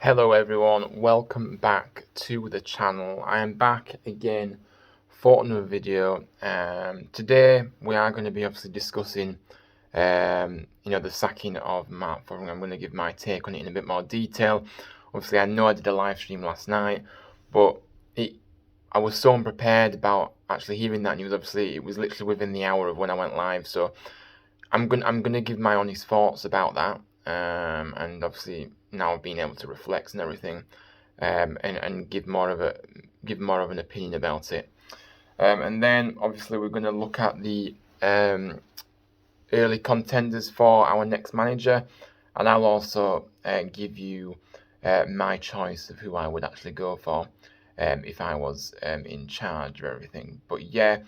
Hello everyone, welcome back to the channel. I am back again for another video. Today we are going to be obviously discussing the sacking of Mark Fotheringham. I'm going to give my take on it in a bit more detail. Obviously I know I did a live stream last night, but I was so unprepared about actually hearing that news. Obviously it was literally within the hour of when I went live, so I'm gonna give my honest thoughts about that, and obviously now being able to reflect and everything, and give more of an opinion about it, and then obviously we're gonna look at the early contenders for our next manager, and I'll also give you my choice of who I would actually go for if I was in charge of everything. But yeah.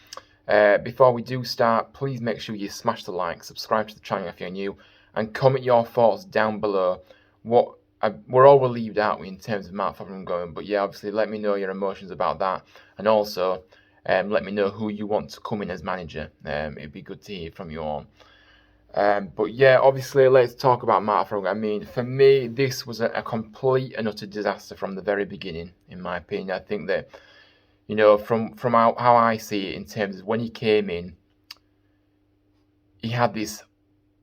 Before we do start, please make sure you smash the like, subscribe to the channel if you're new, and comment your thoughts down below. We're all relieved, aren't we, in terms of Mark Fotheringham going? But yeah, obviously, let me know your emotions about that, and also let me know who you want to come in as manager. It'd be good to hear from you all. But yeah, obviously, let's talk about Mark Fotheringham. I mean, for me, this was a complete and utter disaster from the very beginning, in my opinion. I think that, from how I see it, in terms of when he came in, he had this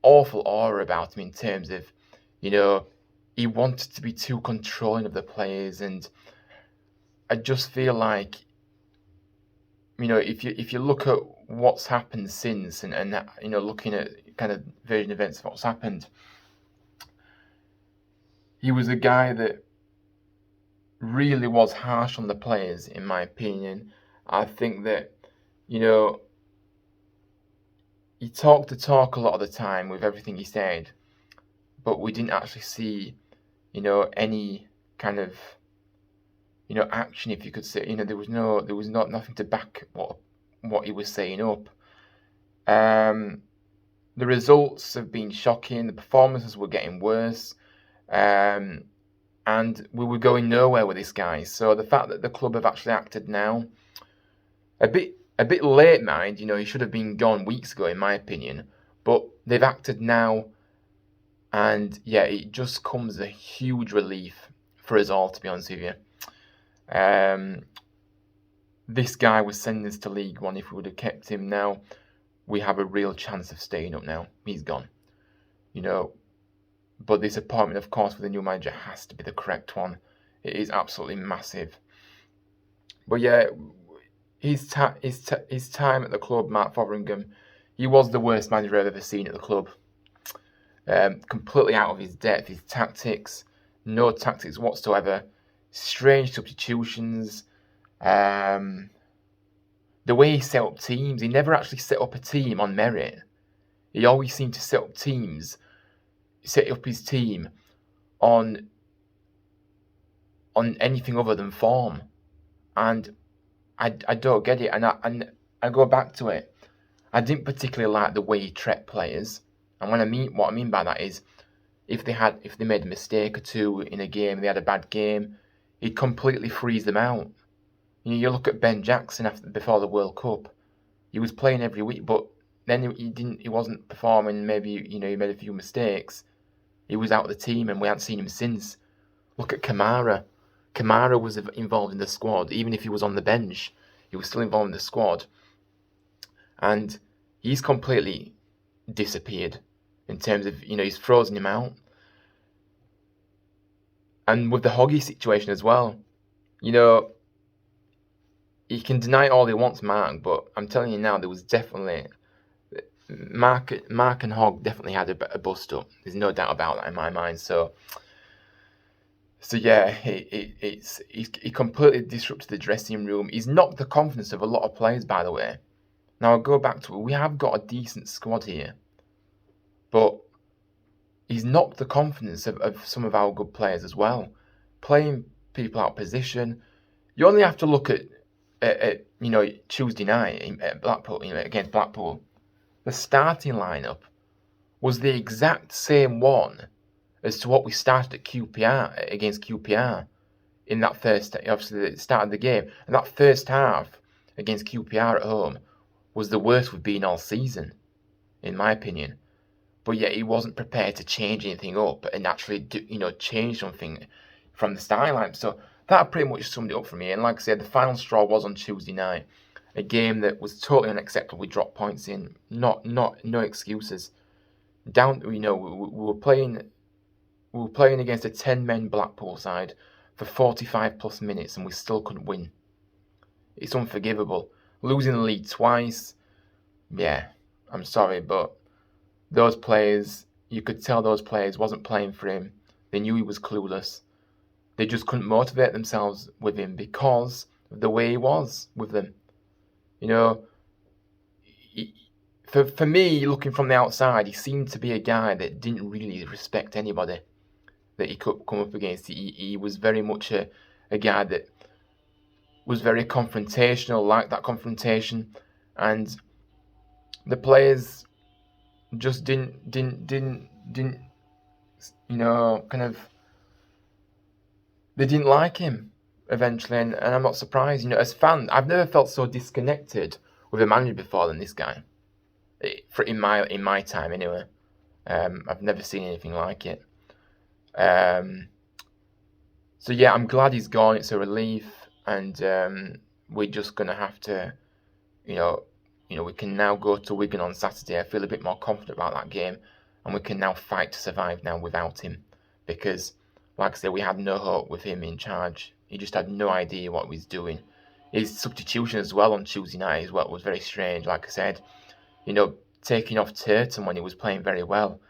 awful aura about him in terms of, he wanted to be too controlling of the players, and I just feel like, if you look at what's happened since, and looking at kind of version events of what's happened, he was a guy that really was harsh on the players, in my opinion. I think that, he talked the talk a lot of the time with everything he said, but we didn't actually see, any kind of, action, if you could say. There was nothing to back what he was saying up. The results have been shocking. The performances were getting worse, and we were going nowhere with this guy. So the fact that the club have actually acted now, a bit late, mind. He should have been gone weeks ago, in my opinion. But they've acted now, and yeah, it just comes as a huge relief for us all, to be honest with you. This guy was sending us to League One. If we would have kept him now, we have a real chance of staying up now. He's gone. But this appointment, of course, with the new manager has to be the correct one. It is absolutely massive. But yeah, his time at the club, Mark Fotheringham, he was the worst manager I've ever seen at the club. Completely out of his depth. His tactics, no tactics whatsoever. Strange substitutions. The way he set up teams, he never actually set up a team on merit. He always seemed to set up his team on anything other than form, and I don't get it. And I go back to it. I didn't particularly like the way he treated players, and what I mean by that is, if they made a mistake or two in a game, they had a bad game, he'd completely freeze them out. You look at Ben Jackson before the World Cup. He was playing every week, but then he wasn't performing. Maybe he made a few mistakes. He was out of the team, and we haven't seen him since. Look at Kamara. Kamara was involved in the squad, even if he was on the bench. He was still involved in the squad, and he's completely disappeared in terms of he's frozen him out. And with the Hoggy situation as well, he can deny all he wants, Mark, but I'm telling you now, there was definitely Mark and Hogg definitely had a bust up. There's no doubt about that in my mind. So yeah, he completely disrupted the dressing room. He's knocked the confidence of a lot of players, by the way. Now I'll go back to it. We have got a decent squad here, but he's knocked the confidence of some of our good players as well, playing people out of position. You only have to look at Tuesday night at Blackpool, against Blackpool. The starting lineup was the exact same one as to what we started at QPR against QPR in that first, obviously the start of the game. And that first half against QPR at home was the worst we've been all season, in my opinion. But yet he wasn't prepared to change anything up and actually change something from the starting line. So that pretty much summed it up for me. And like I said, the final straw was on Tuesday night, a game that was totally unacceptable. We dropped points in, no excuses. Down, we were playing against a 10-men Blackpool side for 45 plus minutes, and we still couldn't win. It's unforgivable. Losing the league twice, yeah, I'm sorry, but those players, you could tell those players wasn't playing for him. They knew he was clueless. They just couldn't motivate themselves with him because of the way he was with them. For me, looking from the outside, he seemed to be a guy that didn't really respect anybody that he could come up against. He was very much a guy that was very confrontational, liked that confrontation, and the players just didn't kind of, they didn't like him eventually, and I'm not surprised. As fan, I've never felt so disconnected with a manager before than this guy. In my time anyway. I've never seen anything like it. So yeah, I'm glad he's gone. It's a relief, and we're just gonna have to, we can now go to Wigan on Saturday. I feel a bit more confident about that game, and we can now fight to survive now without him, because, like I said, we had no hope with him in charge. He just had no idea what he was doing. His substitution as well on Tuesday night as well was very strange. Like I said, taking off Turton when he was playing very well.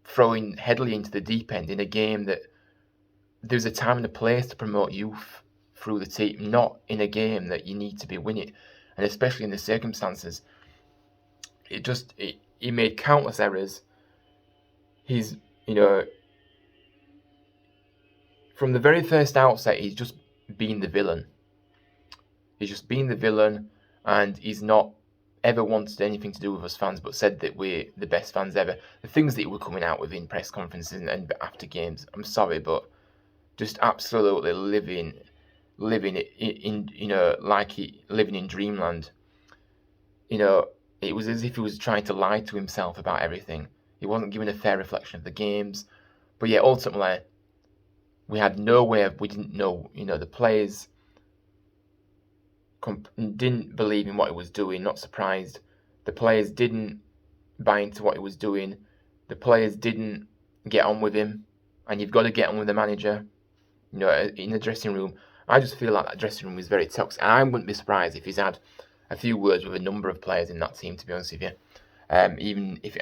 Throwing Headley into the deep end in a game that there's a time and a place to promote youth through the team, not in a game that you need to be winning. And especially in the circumstances, he made countless errors. He's, from the very first outset, he's just been the villain. He's just been the villain, and he's not ever wanted anything to do with us fans, but said that we're the best fans ever. The things that he were coming out with in press conferences and after games, I'm sorry, but just absolutely living in living in dreamland. It was as if he was trying to lie to himself about everything. He wasn't giving a fair reflection of the games. But yeah, ultimately, we had no way of, we didn't know, the players didn't believe in what he was doing, not surprised. The players didn't buy into what he was doing. The players didn't get on with him. And you've got to get on with the manager, in the dressing room. I just feel like that dressing room is very toxic. And I wouldn't be surprised if he's had a few words with a number of players in that team, to be honest with you. Even if it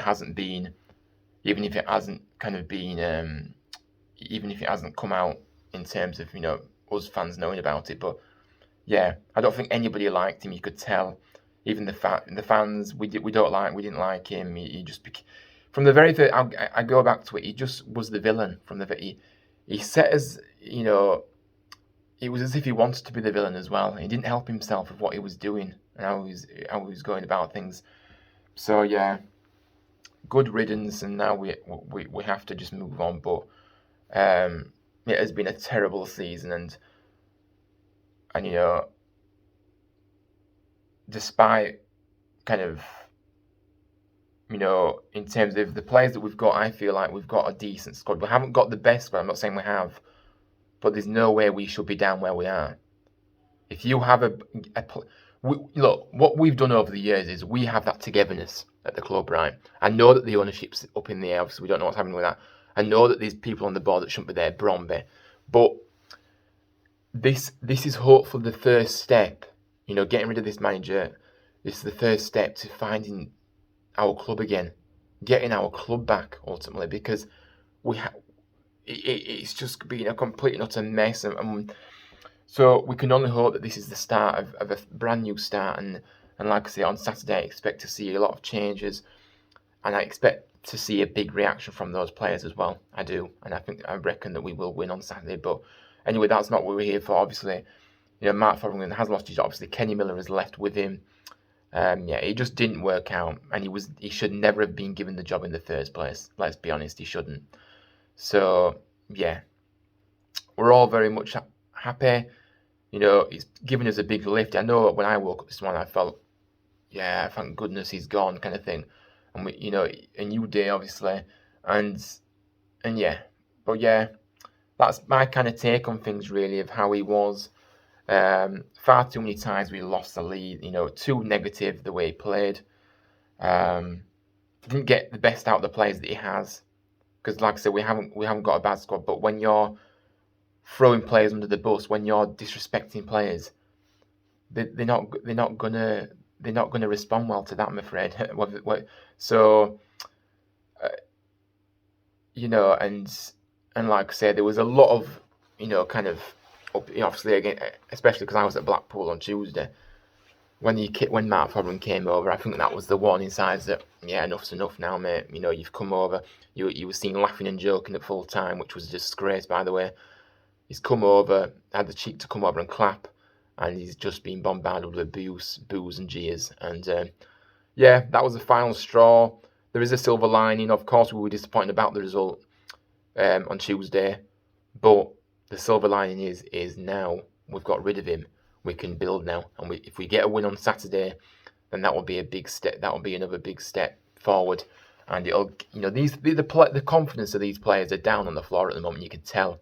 hasn't come out in terms of, us fans knowing about it. But yeah, I don't think anybody liked him. You could tell, even the fans. We didn't like him. He just from the very first. I go back to it. He just was the villain from the. He set as, it was as if he wanted to be the villain as well. He didn't help himself with what he was doing and how he was going about things. So yeah, good riddance, and now we have to just move on. But it has been a terrible season, and despite kind of, in terms of the players that we've got, I feel like we've got a decent squad. We haven't got the best, but I'm not saying we have. But there's no way we should be down where we are. If you have look, what we've done over the years is we have that togetherness at the club, right? I know that the ownership's up in the air, obviously we don't know what's happening with that. I know that there's people on the board that shouldn't be there, Bromby. But this is hopefully the first step, getting rid of this manager. This is the first step to finding our club again, getting our club back ultimately, because it's just been a complete and utter mess, and so we can only hope that this is the start of a brand new start. And like I say, on Saturday I expect to see a lot of changes, and I expect to see a big reaction from those players as well. I do, and I reckon that we will win on Saturday. But anyway, that's not what we're here for. Obviously, Mark Fotheringham has lost his job. Obviously, Kenny Miller has left with him. It just didn't work out, and he should never have been given the job in the first place. Let's be honest, he shouldn't. So yeah, we're all very much happy. He's given us a big lift. I know when I woke up this morning, I felt, yeah, thank goodness he's gone, kind of thing. And we, a new day, obviously, and yeah, but yeah, that's my kind of take on things, really, of how he was. Far too many times we lost the lead. Too negative the way he played. Didn't get the best out of the players that he has. Because, like I said, we haven't got a bad squad. But when you're throwing players under the bus, when you're disrespecting players, they're not gonna respond well to that, I'm afraid. So, and like I said, there was a lot of kind of obviously again, especially because I was at Blackpool on Tuesday when Mark Fotheringham came over. I think that was the warning signs that enough's enough now, mate. You've come over. You were seen laughing and joking at full time, which was a disgrace, by the way. He's come over, had the cheek to come over and clap, and he's just been bombarded with abuse, boos and jeers. And that was the final straw. There is a silver lining. Of course, we were disappointed about the result on Tuesday, but the silver lining is now we've got rid of him. We can build now, and if we get a win on Saturday, then that will be a big step. That will be another big step forward, and it'll the confidence of these players are down on the floor at the moment. You can tell.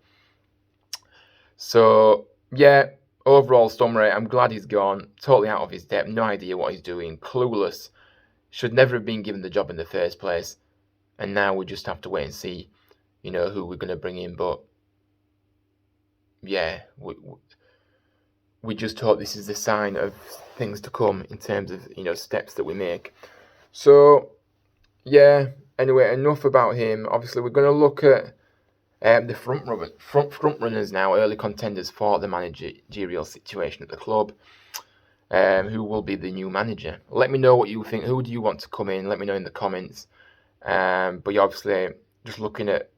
So overall, Stormray, I'm glad he's gone. Totally out of his depth. No idea what he's doing. Clueless. Should never have been given the job in the first place. And now we just have to wait and see, who we're going to bring in. But we just hope this is the sign of things to come in terms of steps that we make. So anyway, enough about him. Obviously, we're going to look at the front runners now, early contenders for the managerial situation at the club. Who will be the new manager? Let me know what you think. Who do you want to come in? Let me know in the comments. But you're obviously just looking at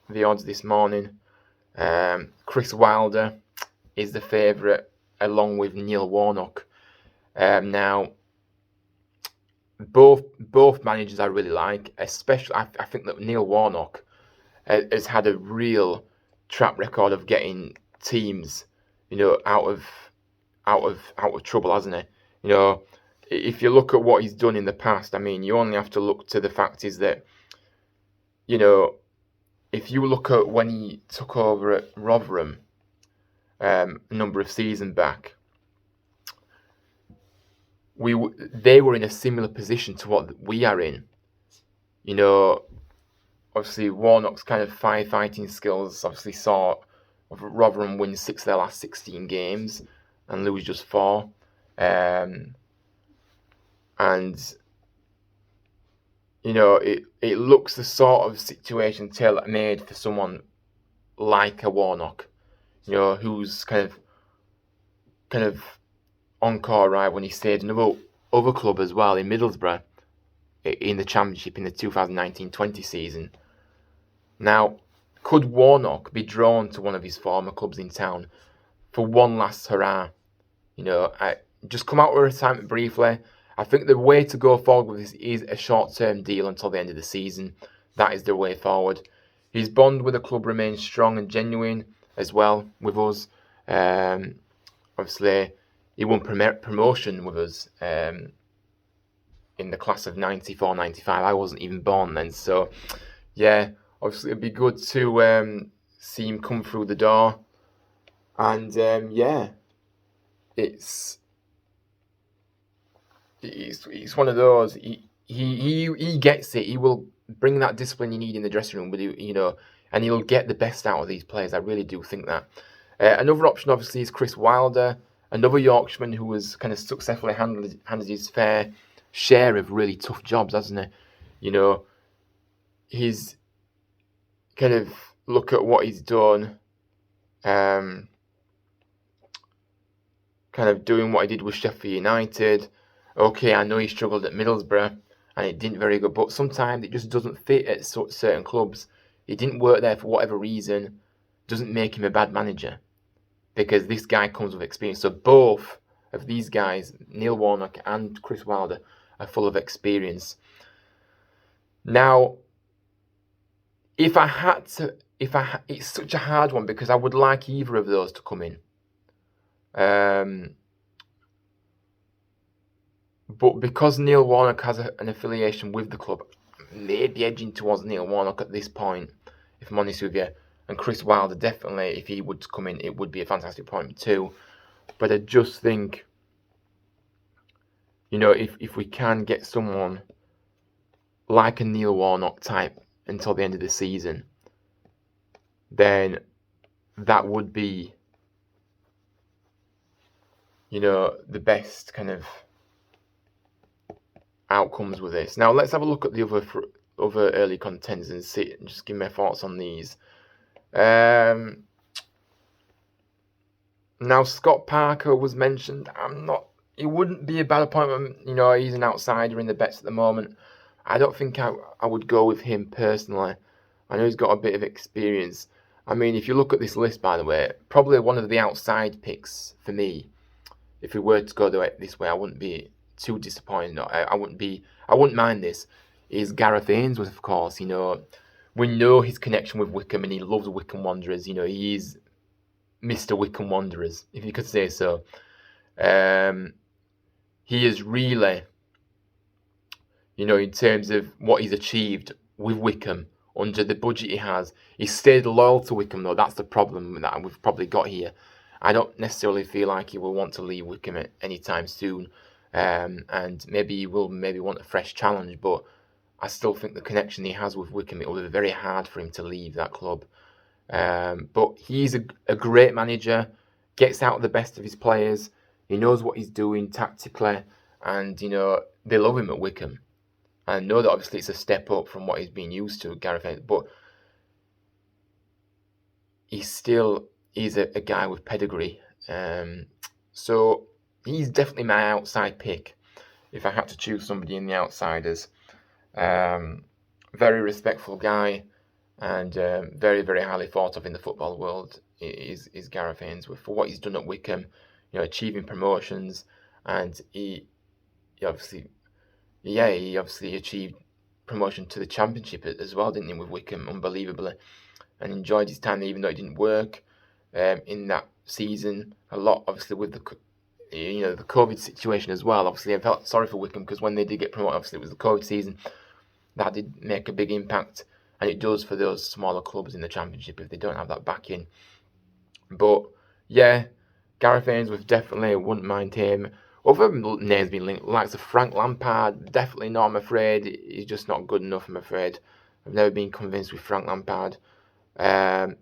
the odds this morning. Chris Wilder is the favourite, along with Neil Warnock. Now, both managers I really like. Especially, I think that Neil Warnock has had a real track record of getting teams, out of trouble, hasn't he? If you look at what he's done in the past, I mean, you only have to look to the fact is that, if you look at when he took over at Rotherham, a number of seasons back, they were in a similar position to what we are in. Obviously, Warnock's kind of firefighting skills obviously saw Rotherham win 6 of their last 16 games and lose just 4. And, it looks the sort of situation tailor-made for someone like a Warnock, who's kind of encore right when he stayed in another club as well, in Middlesbrough, in the Championship in the 2019-20 season. Now, could Warnock be drawn to one of his former clubs in town for one last hurrah? Just come out with retirement briefly. I think the way to go forward with this is a short-term deal until the end of the season. That is the way forward. His bond with the club remains strong and genuine as well with us. Obviously, he won promotion with us in the class of 94-95. I wasn't even born then, so obviously it'd be good to see him come through the door, and it's one of those. He gets it. He will bring that discipline you need in the dressing room, but and he'll get the best out of these players. I really do think that. Another option, obviously, is Chris Wilder, another Yorkshireman who has kind of successfully handled his fair share of really tough jobs, hasn't he? He's kind of look at what he's done, kind of doing what he did with Sheffield United. Okay, I know he struggled at Middlesbrough and it didn't very good, but sometimes it just doesn't fit at certain clubs. He didn't work there for whatever reason. Doesn't make him a bad manager, because this guy comes with experience. So both of these guys, Neil Warnock and Chris Wilder, are full of experience. Now, it's such a hard one because I would like either of those to come in. But because Neil Warnock has an affiliation with the club, maybe edging towards Neil Warnock at this point, if I'm honest with you. And Chris Wilder, definitely, if he would come in, it would be a fantastic appointment too. But I just think, if we can get someone like a Neil Warnock type until the end of the season, then that would be, the best kind of outcomes with this. Now let's have a look at the other early contenders and just give my thoughts on these. Now Scott Parker was mentioned. It wouldn't be a bad appointment. He's an outsider in the bets at the moment. I don't think I would go with him personally. I know he's got a bit of experience. I mean, if you look at this list, by the way, probably one of the outside picks for me. If we were to go this way, I wouldn't be too disappointed. I wouldn't mind this. Is Gareth Ainsworth, of course. We know his connection with Wycombe, and he loves Wycombe Wanderers. He is Mr. Wycombe Wanderers, if you could say so. He is really, in terms of what he's achieved with Wycombe under the budget he has. He's stayed loyal to Wycombe, though. That's the problem that we've probably got here. I don't necessarily feel like he will want to leave Wycombe anytime soon. And maybe he will want a fresh challenge, but I still think the connection he has with Wycombe, it will be very hard for him to leave that club. But he's a great manager, gets out the best of his players. He knows what he's doing tactically, and they love him at Wycombe. I know that obviously it's a step up from what he's been used to, Gareth Ainsworth, but he's a guy with pedigree. So he's definitely my outside pick if I had to choose somebody in the outsiders. Very respectful guy, and very, very highly thought of in the football world is Gareth Ainsworth for what he's done at Wycombe, achieving promotions, and he obviously achieved promotion to the Championship as well, didn't he, with Wycombe, unbelievably, and enjoyed his time even though it didn't work in that season a lot, obviously with the COVID situation as well. Obviously, I felt sorry for Wycombe because when they did get promoted, obviously it was the COVID season. That did make a big impact, and it does for those smaller clubs in the Championship if they don't have that backing. But yeah, Gareth Ainsworth, definitely wouldn't mind him. Other names being linked, like Frank Lampard, definitely not, I'm afraid. He's just not good enough, I'm afraid. I've never been convinced with Frank Lampard. Sam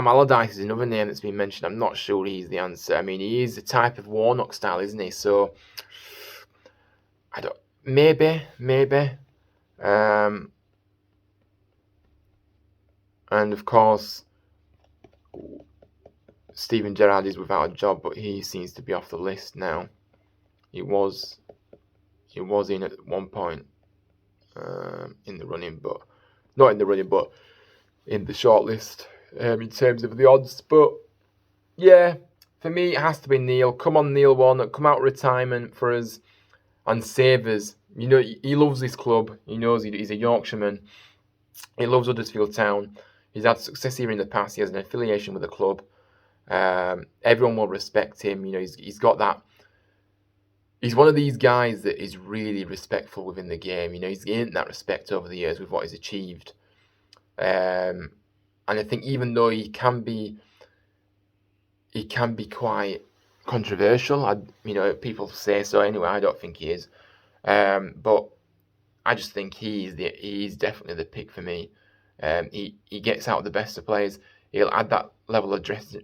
Allardyce is another name that's been mentioned. I'm not sure he's the answer. I mean, he is a type of Warnock style, isn't he? So, maybe. And of course, Steven Gerrard is without a job, but he seems to be off the list now. He was in at one point in the running, but not in the running, but in the shortlist in terms of the odds. But yeah, for me, it has to be Neil. Come on, Neil Warnock, come out of retirement for us and save us. He loves this club. He knows he's a Yorkshireman. He loves Huddersfield Town. He's had success here in the past. He has an affiliation with the club. Everyone will respect him. He's got that. He's one of these guys that is really respectful within the game. He's gained that respect over the years with what he's achieved. And I think even though he can be quite controversial. People say so anyway. I don't think he is. But I just think he's definitely the pick for me. He gets out the best of players. He'll add that level of dressing,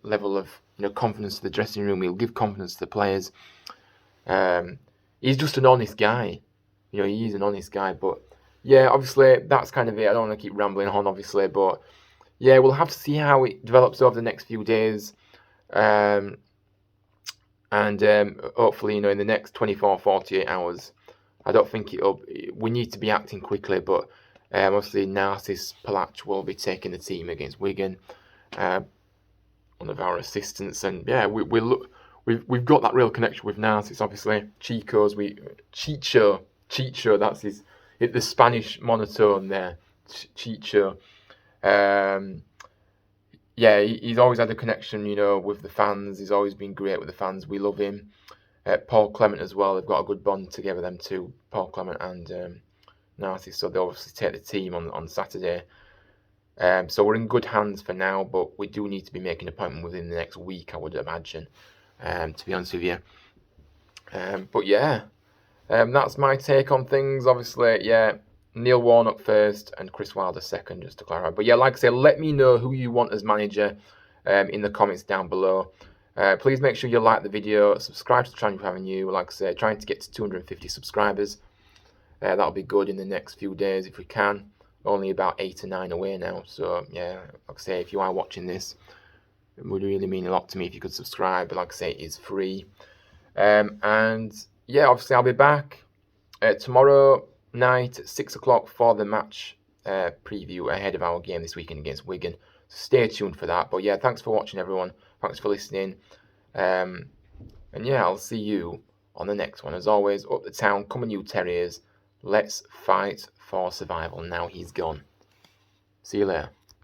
level of confidence to the dressing room. He'll give confidence to the players. He's just an honest guy. He is an honest guy. But yeah, obviously that's kind of it. I don't want to keep rambling on, obviously, but yeah, we'll have to see how it develops over the next few days. And hopefully, in the next 24, 48 hours. I don't think we need to be acting quickly, but obviously Narcis Palach will be taking the team against Wigan, one of our assistants, and yeah, we've got that real connection with Narcis. Obviously, Chicho, that's the Spanish monotone there, Chicho. Yeah, he's always had a connection, with the fans. He's always been great with the fans. We love him. Paul Clement as well. They've got a good bond together, them two, Paul Clement and Narcis. So they obviously take the team on Saturday. So we're in good hands for now, but we do need to be making an appointment within the next week, I would imagine, to be honest with you. But yeah, that's my take on things. Obviously, yeah, Neil Warnock first and Chris Wilder second, just to clarify. But yeah, like I say, let me know who you want as manager in the comments down below. Please make sure you like the video, subscribe to the channel if you're new. Like I say, trying to get to 250 subscribers. That'll be good in the next few days if we can. Only about 8 or 9 away now. So yeah, like I say, if you are watching this, it would really mean a lot to me if you could subscribe. But like I say, it is free. And yeah, obviously I'll be back tomorrow night at 6 o'clock for the match preview ahead of our game this weekend against Wigan. So stay tuned for that. But yeah, thanks for watching, everyone. Thanks for listening. And yeah, I'll see you on the next one. As always, up the town, come on you Terriers. Let's fight for survival. Now he's gone. See you later.